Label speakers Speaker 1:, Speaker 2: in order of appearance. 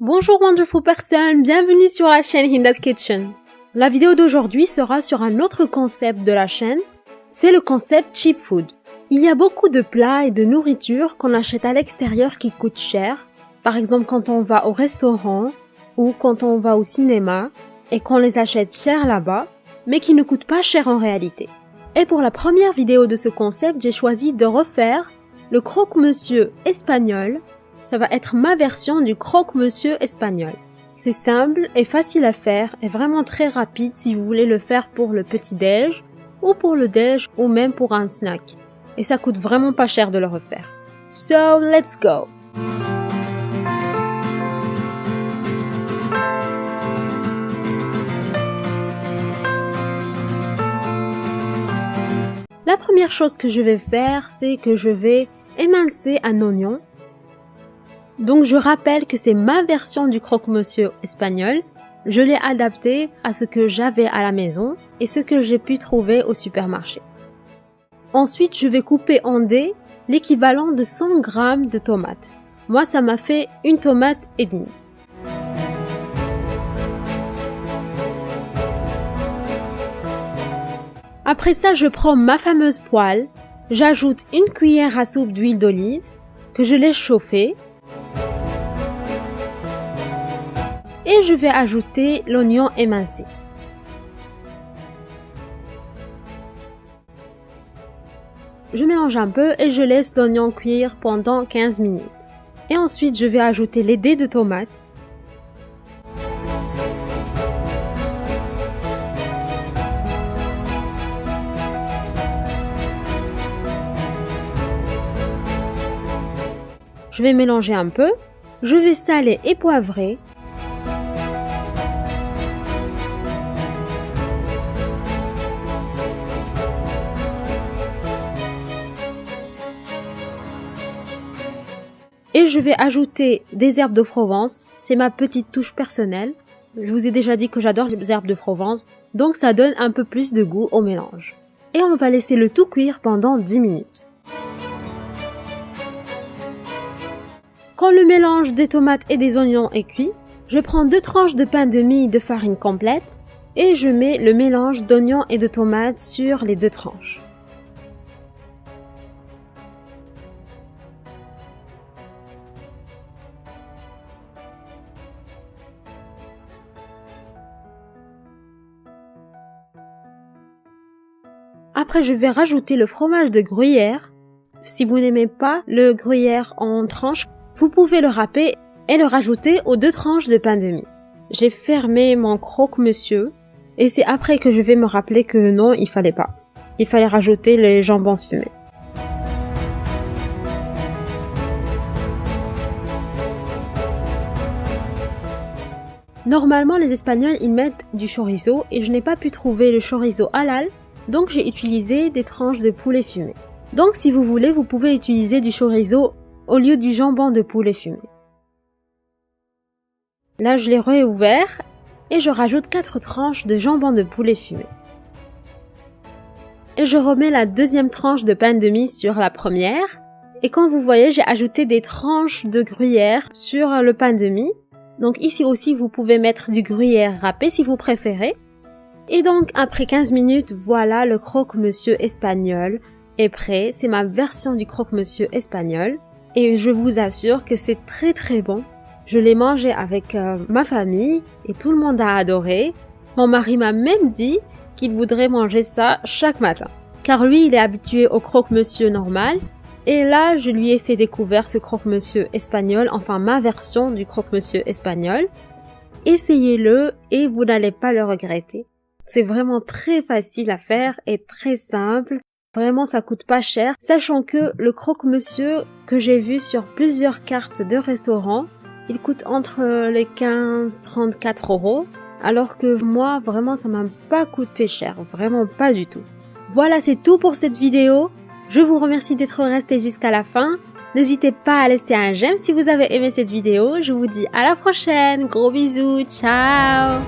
Speaker 1: Bonjour wonderful person, bienvenue sur la chaîne Hinda's Kitchen. La vidéo d'aujourd'hui sera sur un autre concept de la chaîne, c'est le concept cheap food. Il y a beaucoup de plats et de nourriture qu'on achète à l'extérieur qui coûtent cher, par exemple quand on va au restaurant ou quand on va au cinéma et qu'on les achète cher là-bas, mais qui ne coûtent pas cher en réalité. Et pour la première vidéo de ce concept, j'ai choisi de refaire le croque-monsieur espagnol. Ça va être ma version du croque-monsieur espagnol. C'est simple et facile à faire et vraiment très rapide si vous voulez le faire pour le petit-déj ou pour le déj ou même pour un snack. Et ça coûte vraiment pas cher de le refaire. So, let's go! La première chose que je vais faire, c'est que je vais émincer un oignon. Donc je rappelle que c'est ma version du croque-monsieur espagnol. Je l'ai adapté à ce que j'avais à la maison et ce que j'ai pu trouver au supermarché. Ensuite, je vais couper en dés l'équivalent de 100 g de tomates. Moi, ça m'a fait une tomate et demie. Après ça, je prends ma fameuse poêle. J'ajoute une cuillère à soupe d'huile d'olive que je laisse chauffer. Et je vais ajouter l'oignon émincé. Je mélange un peu et je laisse l'oignon cuire pendant 15 minutes. Et ensuite, je vais ajouter les dés de tomates. Je vais mélanger un peu. Je vais saler et poivrer. Et je vais ajouter des herbes de Provence, c'est ma petite touche personnelle. Je vous ai déjà dit que j'adore les herbes de Provence, donc ça donne un peu plus de goût au mélange. Et on va laisser le tout cuire pendant 10 minutes. Quand le mélange des tomates et des oignons est cuit, je prends 2 tranches de pain de mie de farine complète et je mets le mélange d'oignons et de tomates sur les 2 tranches. Après, je vais rajouter le fromage de gruyère. Si vous n'aimez pas le gruyère en tranches, vous pouvez le râper et le rajouter aux 2 tranches de pain de mie. J'ai fermé mon croque-monsieur et c'est après que je vais me rappeler que non, il fallait pas. Il fallait rajouter les jambons fumés. Normalement, les Espagnols, ils mettent du chorizo et je n'ai pas pu trouver le chorizo halal. Donc j'ai utilisé des tranches de poulet fumé. Donc si vous voulez, vous pouvez utiliser du chorizo au lieu du jambon de poulet fumé. Là, je l'ai réouvert et je rajoute 4 tranches de jambon de poulet fumé. Et je remets la deuxième tranche de pain de mie sur la première. Et comme vous voyez, j'ai ajouté des tranches de gruyère sur le pain de mie. Donc ici aussi, vous pouvez mettre du gruyère râpé si vous préférez. Et donc, après 15 minutes, voilà, le croque-monsieur espagnol est prêt. C'est ma version du croque-monsieur espagnol. Et je vous assure que c'est très très bon. Je l'ai mangé avec ma famille et tout le monde a adoré. Mon mari m'a même dit qu'il voudrait manger ça chaque matin. Car lui, il est habitué au croque-monsieur normal. Et là, je lui ai fait découvrir ce croque-monsieur espagnol, enfin ma version du croque-monsieur espagnol. Essayez-le et vous n'allez pas le regretter. C'est vraiment très facile à faire et très simple. Vraiment, ça coûte pas cher. Sachant que le croque-monsieur que j'ai vu sur plusieurs cartes de restaurants, il coûte entre les 15-34 €. Alors que moi, vraiment, ça m'a pas coûté cher. Vraiment pas du tout. Voilà, c'est tout pour cette vidéo. Je vous remercie d'être resté jusqu'à la fin. N'hésitez pas à laisser un j'aime si vous avez aimé cette vidéo. Je vous dis à la prochaine. Gros bisous. Ciao!